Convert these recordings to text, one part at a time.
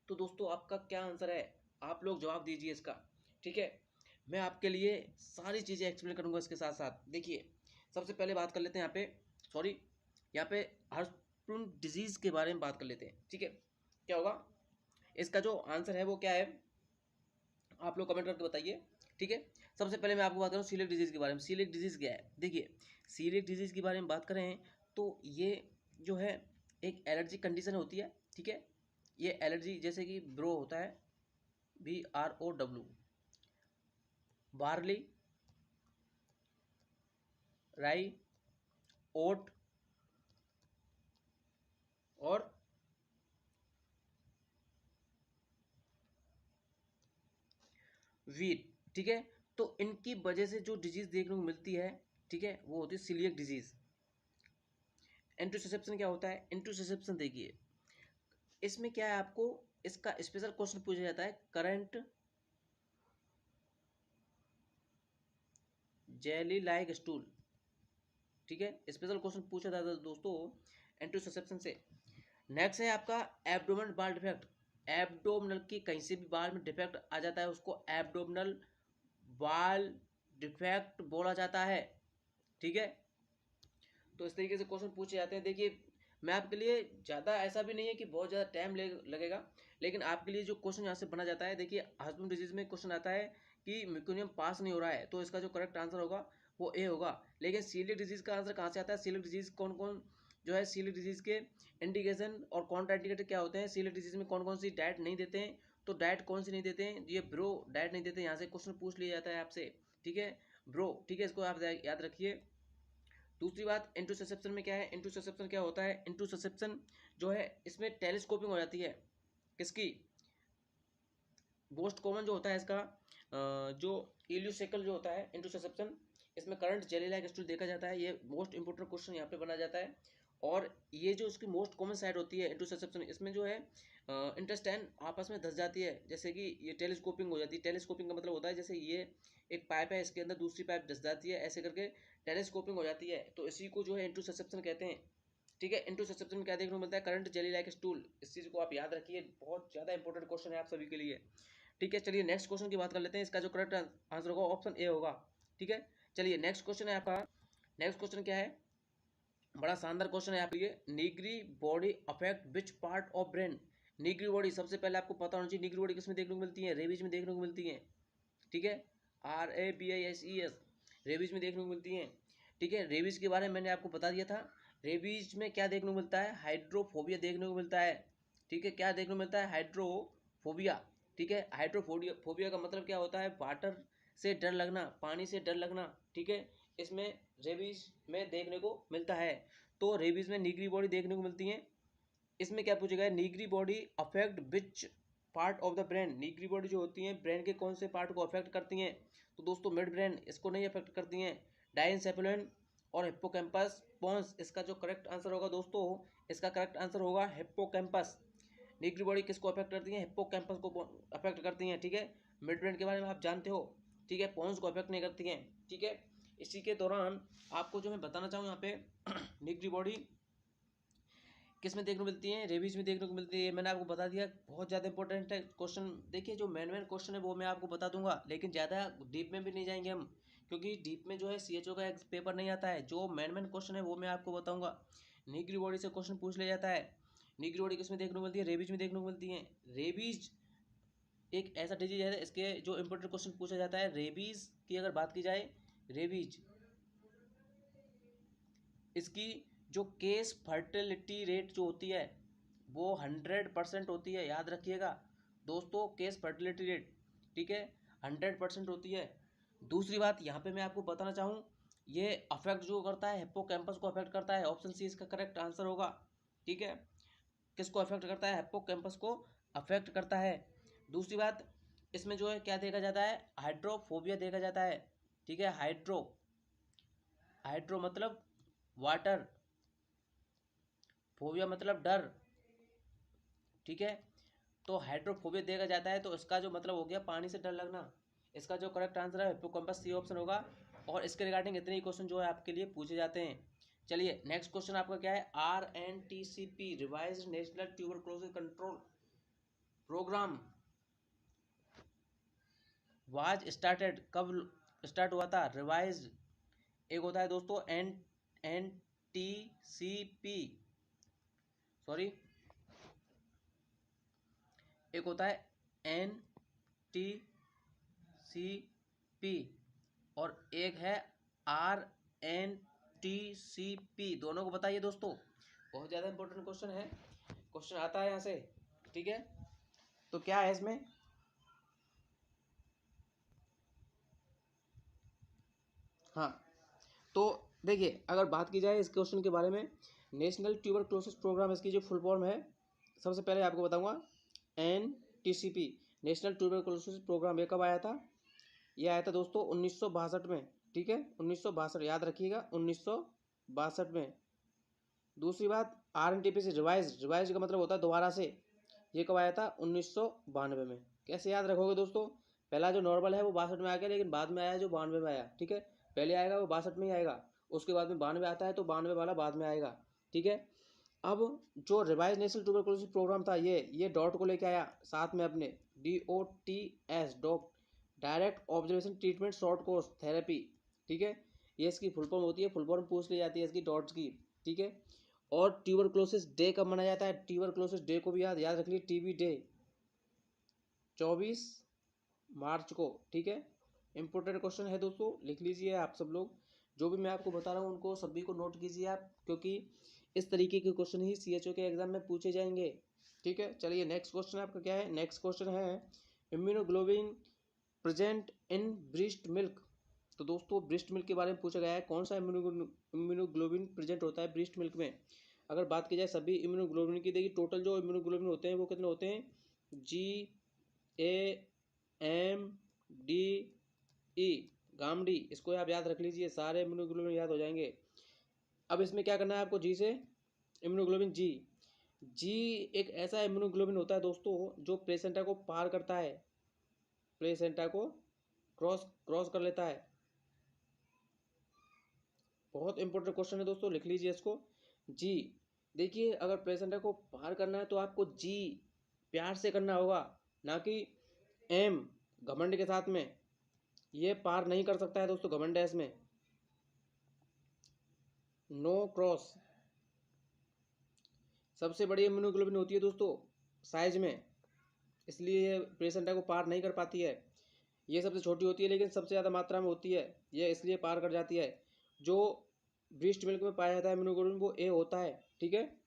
तो दोस्तों आपका क्या आंसर है, आप लोग जवाब दीजिए इसका। ठीक है, मैं आपके लिए सारी चीज़ें एक्सप्लेन करूंगा इसके साथ साथ। देखिए सबसे पहले बात कर लेते हैं यहाँ पे, सॉरी यहाँ पे हार्टबर्न डिजीज़ के बारे में बात कर लेते हैं। ठीक है, क्या होगा इसका जो आंसर है वो क्या है, आप लोग कमेंट करके बताइए। ठीक है, सबसे पहले मैं आपको बात करूँ सीलिएक डिजीज़ के बारे में। सीलिएक डिजीज़ क्या है, देखिए सीलिएक डिजीज़ के बारे में बात करें तो ये जो है एक एलर्जी कंडीशन होती है। ठीक है, ये एलर्जी जैसे कि ब्रो होता है, BROW, बार्ली, राई, ओट और वीट। ठीक है, तो इनकी वजह से जो डिजीज़ देखने को मिलती है, ठीक है, वो होती है सीलिएक डिजीज़। इंटरसेप्शन क्या होता है, इंटरसेप्शन देखिए इसमें क्या है, आपको इसका स्पेशल क्वेश्चन पूछा जाता है, करंट जेली लाइक स्टूल। ठीक है, स्पेशल क्वेश्चन पूछा जाता है दोस्तों इंटरसेप्शन से। नेक्स्ट है आपका एब्डोमिनल बाल डिफेक्ट। एब्डोमिनल की कहीं से भी बाल में डिफेक्ट आ जाता है उसको एब्डोमिनल बाल डिफेक्ट बोला जाता है। ठीक है, तो इस तरीके से क्वेश्चन पूछे जाते हैं। देखिए मैं आपके लिए ज़्यादा ऐसा भी नहीं है कि बहुत ज़्यादा टाइम लगेगा, लेकिन आपके लिए जो क्वेश्चन यहाँ से बना जाता है, देखिए हस्बैंड डिजीज में क्वेश्चन आता है कि मेक्यूनियम पास नहीं हो रहा है, तो इसका जो करेक्ट आंसर होगा वो ए होगा। लेकिन सीलिएक डिजीज़ का आंसर कहाँ से आता है, सीलिएक डिजीज़ कौन कौन जो है, सीलिएक डिजीज़ के इंडिकेशन और कॉन्ट्रा इंडिकेटर क्या होते हैं, सीलिएक डिजीज़ में कौन कौन सी डाइट नहीं देते हैं, तो डाइट कौन सी नहीं देते हैं, ये ब्रो डाइट नहीं देते हैं, यहाँ से क्वेश्चन पूछ लिया जाता है आपसे। ठीक है ब्रो, ठीक है, इसको आप याद रखिए। दूसरी बात इंटरसेप्शन में क्या है, इंटरसेप्शन क्या होता है, इंटरसेप्शन जो है इसमें टेलीस्कोपिंग हो जाती है। किसकी, मोस्ट कॉमन जो होता है इसका जो इल्यूसेकल जो होता है इंटरसेप्शन, इसमें करंट जेली लाइक स्टूल देखा जाता है। ये मोस्ट इंपोर्टेंट क्वेश्चन यहाँ पे बना जाता है। और ये जो उसकी मोस्ट कॉमन साइड होती है इंटरसेप्शन, इसमें जो है इंटेस्टाइन आपस में धस जाती है, जैसे कि ये टेलीस्कोपिंग हो जाती है। टेलीस्कोपिंग का मतलब होता है जैसे ये एक पाइप है, इसके अंदर दूसरी पाइप धस जाती है, ऐसे करके टेलीस्कोपिंग हो जाती है, तो इसी को जो है इंटरसेप्शन कहते हैं। ठीक है, इंटरसेप्शन में क्या देखने को मिलता है, करंट जेली लाइक स्टूल। इस चीज़ को आप याद रखिए, बहुत ज़्यादा इंपॉर्टेंट क्वेश्चन है आप सभी के लिए। ठीक है, चलिए नेक्स्ट क्वेश्चन की बात कर लेते हैं। इसका जो करेक्ट आंसर होगा ऑप्शन ए होगा। ठीक है, चलिए नेक्स्ट क्वेश्चन है आपका। नेक्स्ट क्वेश्चन क्या है, बड़ा शानदार क्वेश्चन है आपके लिए। Negri body affect which part of brain. Negri body सबसे पहले आपको पता होना चाहिए, नीग्री बॉडी किसमें देखने को मिलती है, रेबीज में देखने को मिलती है। ठीक है, RABISES, रेबीज में देखने को मिलती है। ठीक है, रेबीज के बारे में मैंने आपको बता दिया था। रेबीज में क्या देखने को मिलता है, हाइड्रोफोबिया देखने को मिलता है। ठीक है, क्या देखने को मिलता है, हाइड्रोफोबिया। ठीक है, हाइड्रोफोबिया फोबिया का मतलब क्या होता है, वाटर से डर लगना, पानी से डर लगना। ठीक है, इसमें रेबीज में देखने को मिलता है। तो रेबीज में नीग्री बॉडी देखने को मिलती है। इसमें क्या पूछा गया है, Negri body affect which part of the brain. Negri body जो होती है ब्रेन के कौन से पार्ट को अफेक्ट करती हैं, तो दोस्तों मिड ब्रेन इसको नहीं अफेक्ट करती हैं, डाइनसेफेलन और हिप्पोकैम्पस पोन्स। इसका जो करेक्ट आंसर होगा दोस्तों, इसका करेक्ट आंसर होगा हिप्पोकैम्पस। नीग्री बॉडी किसको अफेक्ट करती है, हिप्पोकैम्पस को अफेक्ट करती हैं। ठीक है, मिड ब्रेन के बारे में आप जानते हो। ठीक है, पोन्स को अफेक्ट नहीं करती हैं। ठीक है, इसी के दौरान आपको जो मैं बताना चाहूँ यहाँ पे नीग्री बॉडी किस में देखने को मिलती है, रेबीज में देखने को मिलती है। मैंने आपको बता दिया, बहुत ज़्यादा इंपॉर्टेंट है क्वेश्चन। देखिए जो मेन क्वेश्चन है वो मैं आपको बता दूंगा, लेकिन ज़्यादा डीप में भी नहीं जाएंगे हम, क्योंकि डीप में जो है CHO का एक पेपर नहीं आता है। जो मेन क्वेश्चन है वो मैं आपको बताऊंगा। नीग्री बॉडी से क्वेश्चन पूछ लिया जाता है। नीग्री बॉडी किस में देखने को मिलती है, रेबीज में देखने को मिलती है। रेबीज एक ऐसा डिजीज है, इसके जो इंपॉर्टेंट क्वेश्चन पूछा जाता है, रेबीज की अगर बात की जाए, रेबीज इसकी जो केस फर्टिलिटी रेट जो होती है वो 100% होती है, याद रखिएगा दोस्तों, केस फर्टिलिटी रेट। ठीक है, 100% होती है। दूसरी बात यहाँ पे मैं आपको बताना चाहूँ, ये अफेक्ट जो करता है हिप्पोकैम्पस को अफेक्ट करता है, ऑप्शन सी इसका करेक्ट आंसर होगा। ठीक है, किसको अफेक्ट करता है, हिप्पोकैम्पस को अफेक्ट करता है। दूसरी बात इसमें जो है क्या देखा जाता है, हाइड्रोफोबिया देखा जाता है। ठीक है, हाइड्रो मतलब वाटर, फोबिया मतलब डर। ठीक है, तो हाइड्रोफोबिया देखा जाता है, तो इसका जो मतलब हो गया पानी से डर लगना। इसका जो करेक्ट आंसर है हिप्पोकैम्पस, सी ऑप्शन होगा। और इसके रिगार्डिंग इतने ही क्वेश्चन जो है आपके लिए पूछे जाते हैं। चलिए नेक्स्ट क्वेश्चन आपका क्या है, RNTCP revised national tuberculosis control programme was started, कब स्टार्ट हुआ था? रिवाइज। एक होता है दोस्तों N T C P, sorry, एक होता है एन टी सी पी और एक है R N T C P. दोनों को बताइए दोस्तों, बहुत ज़्यादा इंपॉर्टेंट क्वेश्चन है, क्वेश्चन आता है यहाँ से, ठीक है। तो क्या है इसमें? हाँ, तो देखिए अगर बात की जाए इस क्वेश्चन के बारे में, नेशनल ट्यूबरक्लोसिस प्रोग्राम, इसकी जो फुल फॉर्म है, सबसे पहले आपको बताऊंगा NTCP, नेशनल ट्यूबरक्लोसिस प्रोग्राम। ये कब आया था? ये आया था दोस्तों 1962 में, ठीक है, 1962, याद रखिएगा 1962 में। दूसरी बात, RNTP से रिवाइज, रिवाइज का मतलब होता है दोबारा से। ये कब आया था? 1992 में। कैसे याद रखोगे दोस्तों? पहला जो नॉर्मल है वो 62 में आ गया, लेकिन बाद में आया जो 92 में आया, ठीक है। पहले आएगा वो 62 में ही आएगा, उसके बाद में 92 आता है तो 92 वाला बाद में आएगा, ठीक है। अब जो रिवाइज नेशनल ट्यूबरकुलोसिस प्रोग्राम था, ये डॉट को लेके आया साथ में अपने, DOTS, direct observation treatment short course therapy, ठीक है। ये इसकी फुल फॉर्म होती है, फुल फॉर्म पूछ ली जाती है इसकी डॉट्स की, ठीक है। और ट्यूबरक्लोसिस डे कब मनाया जाता है? ट्यूबरक्लोसिस डे को भी याद रख लीजिए, TB डे 24 मार्च को, ठीक है। इंपॉर्टेंट क्वेश्चन है दोस्तों, लिख लीजिए आप सब लोग, जो भी मैं आपको बता रहा हूँ उनको सभी को नोट कीजिए आप, क्योंकि इस तरीके के क्वेश्चन ही CHO के एग्जाम में पूछे जाएंगे, ठीक है। चलिए नेक्स्ट क्वेश्चन आपका क्या है? नेक्स्ट क्वेश्चन है immunoglobulin present in breast milk. तो दोस्तों ब्रेस्ट मिल्क के बारे में पूछा गया है, कौन सा इम्यूनोग्लोबिन प्रेजेंट होता है ब्रेस्ट मिल्क में। अगर बात की जाए सभी इम्यूनोग्लोबिन की, देखिए टोटल जो इम्यूनोग्लोबिन होते हैं वो कितने होते हैं? GAMDE, गामडी, इसको आप याद रख लीजिए, सारे इम्यूनोग्लोबिन याद हो जाएंगे। अब इसमें क्या करना है आपको? जी से इम्यूनोग्लोबिन जी एक ऐसा इम्यूनोग्लोबिन होता है दोस्तों जो प्लेसेंटा को पार करता है, प्लेसेंटा को क्रॉस क्रॉस कर लेता है। बहुत इंपॉर्टेंट क्वेश्चन है दोस्तों, लिख लीजिए इसको। जी, देखिए अगर प्लेसेंटा को पार करना है तो आपको जी प्यार से करना होगा, ना कि एम घमंड के साथ में। ये पार नहीं कर सकता है दोस्तों घमंड है इसमें, नो क्रॉस। सबसे बड़ी इम्यूनोग्लोबिन होती है दोस्तों साइज में, इसलिए ये प्लेसेंटा को पार नहीं कर पाती है। ये सबसे छोटी होती है लेकिन सबसे ज़्यादा मात्रा में होती है, ये इसलिए पार कर जाती है। जो ब्रेस्ट मिल्क में पाया जाता है इम्यूनोग्लोबिन वो ए होता है, ठीक है।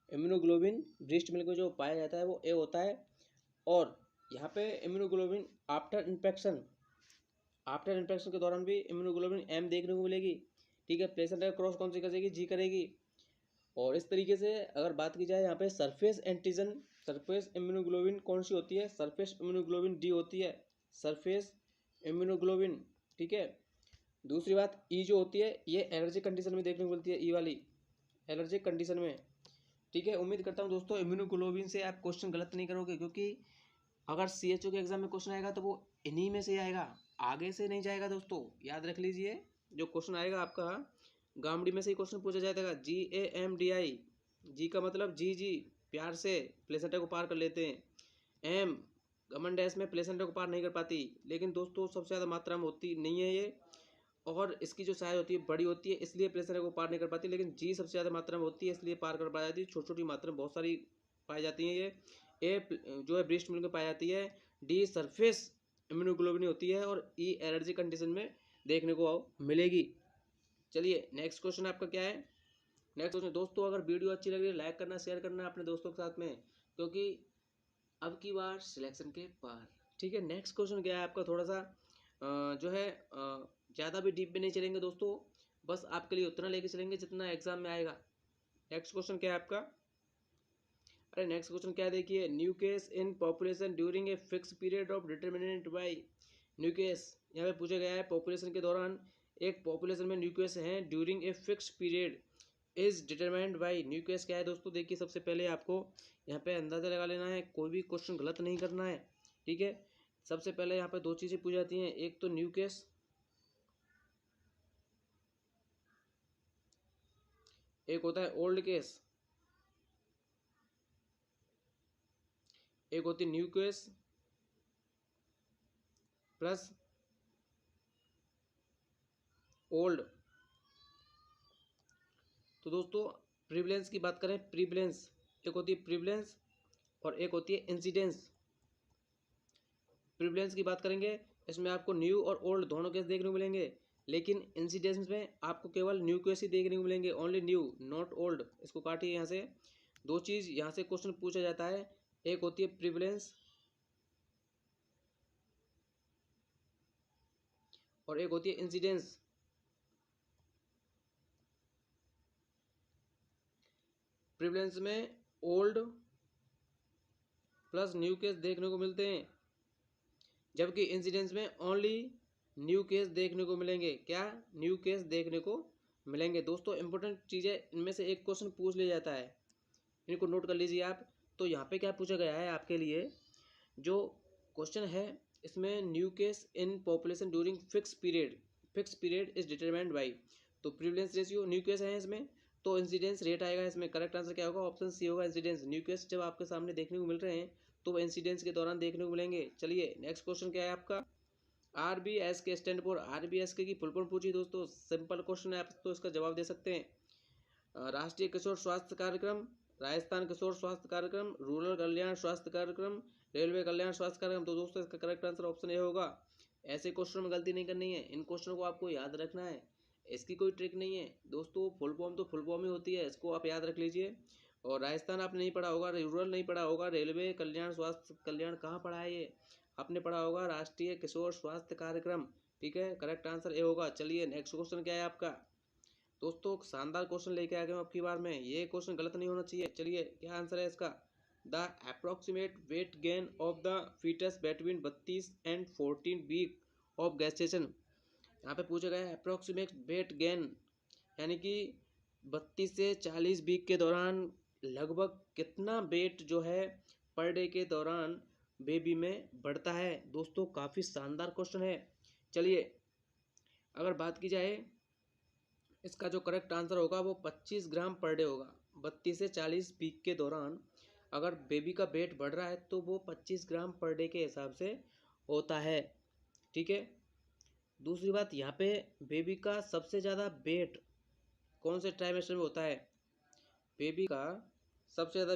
इम्यूनोग्लोबिन ब्रेस्ट मिल्क में जो पाया जाता है वो ए होता है। और यहाँ पे इम्यूनोग्लोबिन आफ्टर इन्फेक्शन के दौरान भी इम्यूनोग्लोबिन एम देखने को मिलेगी, ठीक है। प्लेसेंटा क्रॉस कौन सी करेगी? जी करेगी। और इस तरीके से अगर बात की जाए यहाँ पे सरफेस एंटीजन, सरफेस इम्यूनोग्लोबिन कौन सी होती है? सरफेस इम्यूनोग्लोबिन डी होती है, सरफेस इम्यूनोग्लोबिन, ठीक है। दूसरी बात ई जो होती है ये एलर्जिक कंडीशन में देखने को मिलती है, ई वाली एलर्जिक कंडीशन में, ठीक है। उम्मीद करता हूँ दोस्तों इम्यूनोग्लोबिन से आप क्वेश्चन गलत नहीं करोगे, क्योंकि अगर CHO के एग्जाम में क्वेश्चन आएगा तो वो इन्हीं में से आएगा, आगे से नहीं जाएगा दोस्तों, याद रख लीजिए। जो क्वेश्चन आएगा आपका गामडी में से ही क्वेश्चन पूछा जाएगा, GAMDI, जी का मतलब जी प्यार से प्लेसेंटा को पार कर लेते हैं, एम घमंड है इसमें, प्लेसेंटा को पार नहीं कर पाती, लेकिन दोस्तों सबसे ज़्यादा मात्रा में होती नहीं है ये, और इसकी जो साइज होती है बड़ी होती है इसलिए प्लेसेंटा को पार नहीं कर पाती, लेकिन जी सबसे ज़्यादा मात्रा में होती है इसलिए पार कर पा जाती है। छोटी छोटी मात्रा में बहुत सारी पाई जाती हैं ये। ए जो है ब्रेस्ट मिल्क में पाई जाती है, डी सरफेस इम्यूनोग्लोबिन होती है, और ई एलर्जी कंडीशन में देखने को मिलेगी। चलिए नेक्स्ट क्वेश्चन आपका क्या है? नेक्स्ट क्वेश्चन दोस्तों, अगर वीडियो अच्छी लग रही है लाइक करना, शेयर करना अपने दोस्तों के साथ में, क्योंकि अब की बार सिलेक्शन के पार, ठीक है। नेक्स्ट क्वेश्चन क्या है आपका? थोड़ा सा जो है ज़्यादा भी डीप में नहीं चलेंगे दोस्तों, बस आपके लिए उतना लेके चलेंगे जितना एग्जाम में आएगा। नेक्स्ट क्वेश्चन क्या है आपका? अरे नेक्स्ट क्वेश्चन क्या है देखिए, new case in population during a fix period of determinant by new case. यहाँ पे पूछा गया है पॉपुलेशन के दौरान, एक पॉपुलेशन में न्यू केस हैं during a fix period is determined by new case क्या है दोस्तों? देखिए सबसे पहले आपको यहाँ पे अंदाजा लगा लेना है, कोई भी क्वेश्चन गलत नहीं करना है, ठीक है। सबसे पहले यहाँ पे दो चीज़ें पूछी जाती हैं, एक तो न्यू केस, एक होता है ओल्ड केस। एक होती है न्यूक्लियस प्लस ओल्ड। तो दोस्तों प्रिवलेंस की बात करें, प्रिवलेंस एक होती है प्रिवलेंस और एक होती है इंसिडेंस। प्रिवलेंस की बात करेंगे, इसमें आपको न्यू और ओल्ड दोनों केस देखने को मिलेंगे, लेकिन इंसिडेंस में आपको केवल न्यू केस ही देखने को मिलेंगे, ओनली न्यू नॉट ओल्ड। इसको काटिए यहाँ से, दो चीज़ यहाँ से क्वेश्चन पूछा जाता है, एक होती है प्रिवलेंस और एक होती है इंसिडेंस। प्रिवलेंस में ओल्ड प्लस न्यू केस देखने को मिलते हैं, जबकि इंसिडेंस में ओनली न्यू केस देखने को मिलेंगे। क्या? न्यू केस देखने को मिलेंगे। दोस्तों इंपॉर्टेंट चीज़ है, इनमें से एक क्वेश्चन पूछ लिया जाता है, इनको नोट कर लीजिए आप। तो यहाँ पे क्या पूछा गया है आपके लिए, जो क्वेश्चन है इसमें new case in population during fix period is determined by. तो प्रिवलेंस रेशियो न्यू केस है इसमें, तो इंसिडेंस रेट आएगा इसमें। करेक्ट आंसर क्या होगा? ऑप्शन सी होगा, इंसिडेंस। न्यू केस जब आपके सामने देखने को मिल रहे हैं तो वो इंसिडेंस के दौरान देखने को मिलेंगे। चलिए नेक्स्ट क्वेश्चन क्या है आपका, आरबीएस के स्टैंड फॉर, आरबीएस के की फुल फॉर्म पूछी दोस्तों, सिंपल क्वेश्चन है, आप तो इसका जवाब दे सकते हैं। राष्ट्रीय किशोर स्वास्थ्य कार्यक्रम, राजस्थान किशोर स्वास्थ्य कार्यक्रम, रूरल कल्याण स्वास्थ्य कार्यक्रम, रेलवे कल्याण स्वास्थ्य कार्यक्रम। तो दोस्तों इसका करेक्ट आंसर ऑप्शन ए होगा। ऐसे क्वेश्चन में गलती नहीं करनी है, इन क्वेश्चनों को आपको याद रखना है, इसकी कोई ट्रिक नहीं है दोस्तों। फुल फॉर्म तो फुल फॉर्म ही होती है, इसको आप याद रख लीजिए। और राजस्थान आपने नहीं पढ़ा होगा, रूरल नहीं पढ़ा होगा, रेलवे कल्याण स्वास्थ्य कल्याण कहाँ पढ़ा है ये, आपने पढ़ा होगा राष्ट्रीय किशोर स्वास्थ्य कार्यक्रम। ठीक है, करेक्ट आंसर ए होगा। चलिए नेक्स्ट क्वेश्चन क्या है आपका दोस्तों, शानदार क्वेश्चन लेके आ गए हूँ आपकी बार में, ये क्वेश्चन गलत नहीं होना चाहिए। चलिए क्या आंसर है इसका, the approximate weight gain of the foetus between 32 and 14 week of gestation. यहाँ पे पूछा गया है अप्रोक्सीमेट वेट गेन, यानी कि 32 से 40 वीक के दौरान लगभग कितना वेट जो है पर डे के दौरान बेबी में बढ़ता है। दोस्तों काफ़ी शानदार क्वेश्चन है। चलिए अगर बात की जाए, इसका जो करेक्ट आंसर होगा वो 25 ग्राम पर डे होगा। 32 से 40 वीक के दौरान अगर बेबी का वेट बढ़ रहा है तो वो 25 ग्राम पर डे के हिसाब से होता है। ठीक है, दूसरी बात यहाँ पे बेबी का सबसे ज़्यादा वेट कौन से ट्राइमेस्टर में होता है, बेबी का सबसे ज़्यादा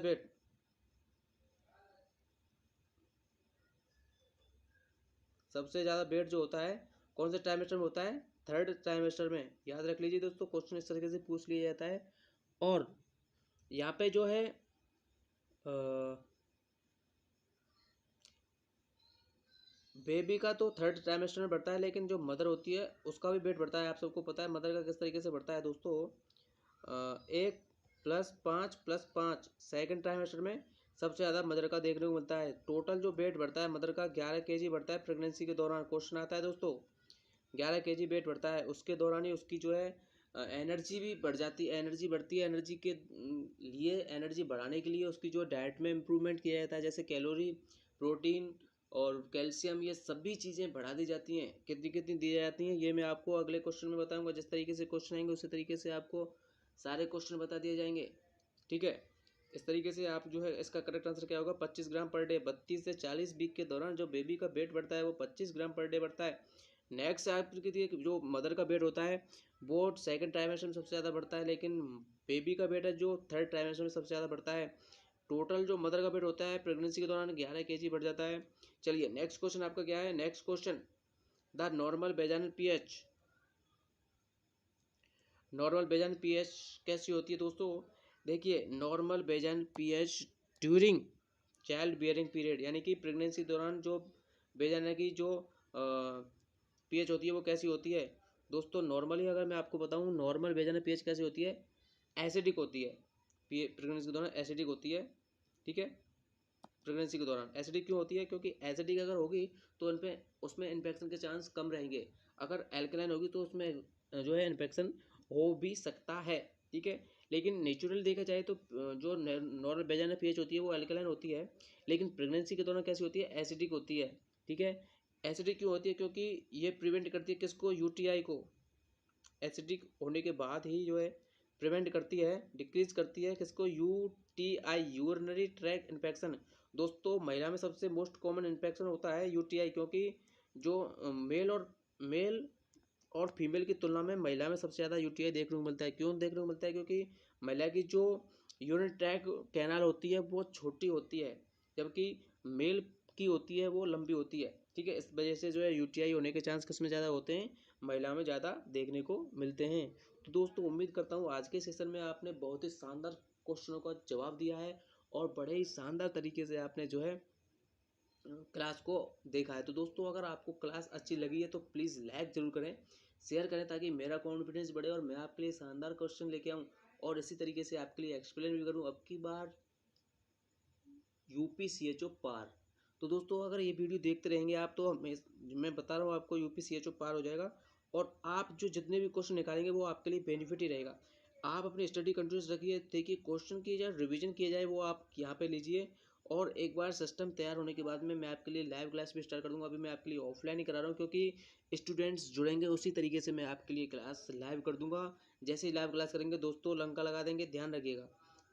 वेट जो होता है कौन से ट्राइमेस्टर में होता है, थर्ड ट्राइमेस्टर में। याद रख लीजिए दोस्तों, क्वेश्चन इस तरीके से पूछ लिया जाता है। और यहाँ पे जो है बेबी का तो थर्ड ट्राइमेस्टर में बढ़ता है, लेकिन जो मदर होती है उसका भी वेट बढ़ता है। आप सबको पता है मदर का किस तरीके से बढ़ता है दोस्तों, 1+5+5 सेकेंड ट्राइमेस्टर में सबसे ज़्यादा मदर का देखने को मिलता है। टोटल जो वेट बढ़ता है मदर का 11 kg बढ़ता है प्रेगनेंसी के दौरान। क्वेश्चन आता है दोस्तों, 11 kg वेट बढ़ता है, उसके दौरान ही उसकी जो है एनर्जी भी बढ़ जाती है, एनर्जी बढ़ती है। एनर्जी के लिए, एनर्जी बढ़ाने के लिए उसकी जो डाइट में इम्प्रूवमेंट किया जाता है, जैसे कैलोरी, प्रोटीन और कैल्शियम, ये सभी चीज़ें बढ़ा दी जाती हैं। कितनी कितनी दी जाती हैं ये मैं आपको अगले क्वेश्चन में बताऊंगा। जिस तरीके से क्वेश्चन आएंगे उसी तरीके से आपको सारे क्वेश्चन बता दिए जाएंगे। ठीक है, इस तरीके से आप जो है इसका करेक्ट आंसर क्या होगा, 25 ग्राम पर डे। 32 से 40 वीक के दौरान जो बेबी का वेट बढ़ता है वो 25 ग्राम पर डे बढ़ता है। नेक्स्ट आपकी जो मदर का वेट होता है वो सेकंड ट्राइमेस्टर में सबसे ज़्यादा बढ़ता है, लेकिन बेबी का वेट है जो थर्ड ट्राइमेस्टर में सबसे ज़्यादा बढ़ता है। टोटल जो मदर का वेट होता है प्रेगनेंसी के दौरान 11 kg बढ़ जाता है। चलिए नेक्स्ट क्वेश्चन आपका क्या है, next question, the normal vaginal pH. Normal vaginal pH कैसी होती है दोस्तों, देखिए normal vaginal pH during child bearing period, यानी कि प्रेगनेंसी के दौरान जो वेजाइना की जो पीएच होती है वो कैसी होती है दोस्तों। नॉर्मली अगर मैं आपको बताऊं नॉर्मल वेजाइनल पीएच कैसी होती है, एसिडिक होती है। प्रेगनेंसी के दौरान एसिडिक होती है। ठीक है, प्रेगनेंसी के दौरान एसिडिक क्यों होती है, क्योंकि एसिडिक अगर होगी तो उन पे उसमें इन्फेक्शन के चांस कम रहेंगे। अगर एल्कलाइन होगी तो उसमें जो है इन्फेक्शन हो भी सकता है। ठीक है, लेकिन नेचुरल देखा जाए तो जो नॉर्मल वेजाइनल पीएच होती है वो एल्कलाइन होती है, लेकिन प्रेगनेंसी के दौरान कैसी होती है, एसिडिक होती है। ठीक है, एसिडिक क्यों होती है, क्योंकि ये प्रिवेंट करती है किसको, यूटीआई को। एसिडिक होने के बाद ही जो है प्रिवेंट करती है, डिक्रीज करती है किसको, यूटीआई, यूरिनरी ट्रैक्ट इन्फेक्शन दोस्तों महिला में सबसे मोस्ट कॉमन इन्फेक्शन होता है यूटीआई, क्योंकि जो मेल और फीमेल की तुलना में महिला में सबसे ज़्यादा यूटीआई देखने को मिलता है। क्यों देखने को मिलता है? क्योंकि महिला की जो यूरिन ट्रैक कैनाल होती है वो छोटी होती है, जबकि मेल की होती है वो लंबी होती है। ठीक है, इस वजह से जो है यूटीआई होने के चांस किसमें ज़्यादा होते हैं? महिला में ज़्यादा देखने को मिलते हैं। तो दोस्तों उम्मीद करता हूँ आज के सेशन में आपने बहुत ही शानदार क्वेश्चनों का जवाब दिया है और बड़े ही शानदार तरीके से आपने जो है क्लास को देखा है। तो दोस्तों अगर आपको क्लास अच्छी लगी है तो प्लीज़ लाइक ज़रूर करें, शेयर करें, ताकि मेरा कॉन्फिडेंस बढ़े और मैं आपके लिए शानदार क्वेश्चन लेके आऊँ और इसी तरीके से आपके लिए एक्सप्लेन भी करूँ अब की बार यूपीसीएचओ पार। तो दोस्तों अगर ये वीडियो देखते रहेंगे आप तो मैं बता रहा हूँ आपको यूपीसीएचओ पार हो जाएगा और आप जो जितने भी क्वेश्चन निकालेंगे वो आपके लिए बेनिफिट ही रहेगा। आप अपनी स्टडी कंटिन्यूस रखिए, देखिए क्वेश्चन की जाए, रिवीजन किया जाए, वो आप यहाँ पे लीजिए और एक बार सिस्टम तैयार होने के बाद में मैं आपके लिए लाइव क्लास भी स्टार्ट कर दूँगा। अभी मैं आपके लिए ऑफलाइन ही करा रहा हूँ क्योंकि स्टूडेंट्स जुड़ेंगे उसी तरीके से मैं आपके लिए क्लास लाइव कर दूँगा। जैसे ही लाइव क्लास करेंगे दोस्तों लंका लगा देंगे, ध्यान रखिएगा।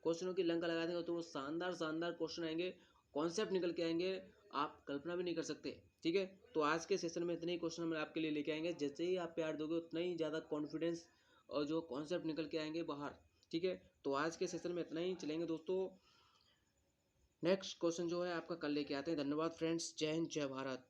क्वेश्चनों की लंका लगा देंगे तो वो शानदार शानदार क्वेश्चन आएंगे, कॉन्सेप्ट निकल के आएंगे, आप कल्पना भी नहीं कर सकते। ठीक है, तो आज के सेशन में इतने ही क्वेश्चन हम आपके लिए लेके आएंगे। जैसे ही आप प्यार दोगे उतना ही ज़्यादा कॉन्फिडेंस और जो कॉन्सेप्ट निकल के आएंगे बाहर। ठीक है, तो आज के सेशन में इतना ही चलेंगे दोस्तों। नेक्स्ट क्वेश्चन जो है आपका कल लेके आते हैं। धन्यवाद फ्रेंड्स, जय हिंद, जय भारत।